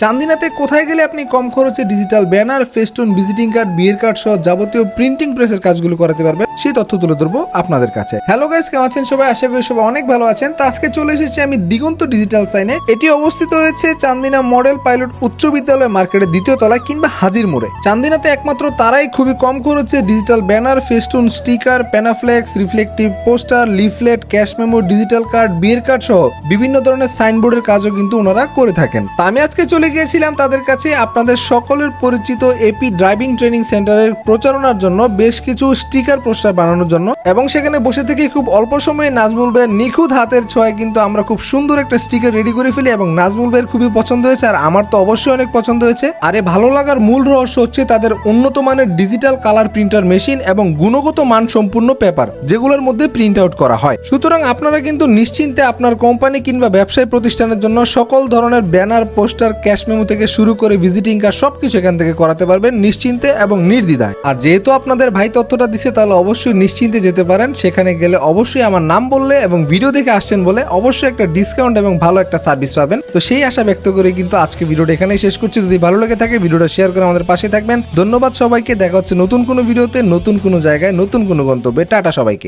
চান্দিনাতে কোথায় গেলে আপনি কম খরচে digital banner, festoon, visiting card, বিয়ের কার্ড সহ যাবতীয় প্রিন্টিং প্রেসের কাজগুলো করাতে পারবেন সেই তথ্য তুলে ধরবো আপনাদের কাছে। হ্যালো গাইস, কেমন আছেন সবাই? আশা করি সবাই অনেক ভালো আছেন। তো আজকে চলে এসেছি আমি দিগন্ত ডিজিটাল সাইনে। এটি অবস্থিত হয়েছে চান্দিনা মডেল পাইলট উচ্চ বিদ্যালয় মার্কেটের দ্বিতীয় তলায় কিংবা হাজির মোড়ে। চান্দিনাতে একমাত্র তারাই খুবই কম খরচে digital banner, festoon, sticker, panaflex, reflective poster, leaflet, cash memo, digital card, বিয়ের কার্ড সহ বিভিন্ন ধরনের সাইনবোর্ডের কাজও কিন্তু ওনারা করে থাকেন। তা আমি আজকে চলে গিয়েছিলাম তাদের কাছে আপনাদের সকলের পরিচিত এপি ড্রাইভিং ট্রেনিং সেন্টারের প্রচারণার জন্য, বেশ কিছু স্টিকার পোস্টার বানানোর জন্য, এবং সেখানে বসে থেকে খুব অল্প সময়ে নাজমুল ভাইয়ের নিখুঁত হাতের ছোঁয়ায় কিন্তু আমরা খুব সুন্দর একটা স্টিকার রেডি করে ফেলি এবং নাজমুল ভাইয়ের খুবই পছন্দ হয়েছে আর আমার তো অবশ্যই অনেক পছন্দ হয়েছে। আর এ ভালো লাগার মূল রহস্য হচ্ছে তাদের উন্নত মানের ডিজিটাল কালার প্রিন্টার মেশিন এবং গুণগত মান সম্পূর্ণ পেপার যেগুলোর মধ্যে প্রিন্ট আউট করা হয়। সুতরাং আপনারা কিন্তু নিশ্চিন্তে আপনার কোম্পানি কিংবা ব্যবসায়ী প্রতিষ্ঠানের জন্য সকল ধরনের ব্যানার, পোস্টার, ক্যাশ মেমো থেকে শুরু করে ভিজিটিং কার্ড সবকিছু এখান থেকে করাতে পারবেন নিশ্চিন্তে এবং নির্দ্বিধায়। আর যেহেতু আপনাদের ভাই তথ্যটা দিছে তাহলে অবশ্যই নিশ্চিন্তে যেতে পারেন। সেখানে গেলে অবশ্যই আমার নাম বললে এবং ভিডিও দেখে আসছেন বলে অবশ্যই একটা ডিসকাউন্ট এবং ভালো একটা সার্ভিস পাবেন। তো সেই আশা ব্যক্ত করে কিন্তু আজকে ভিডিওটা এখানেই শেষ করছি। যদি ভালো লেগে থাকে ভিডিওটা শেয়ার করে আমাদের পাশে থাকবেন। ধন্যবাদ সবাইকে। দেখা হচ্ছে নতুন কোনো ভিডিওতে, নতুন কোনো জায়গায়, নতুন কোনো গন্তব্যে। টাটা সবাইকে।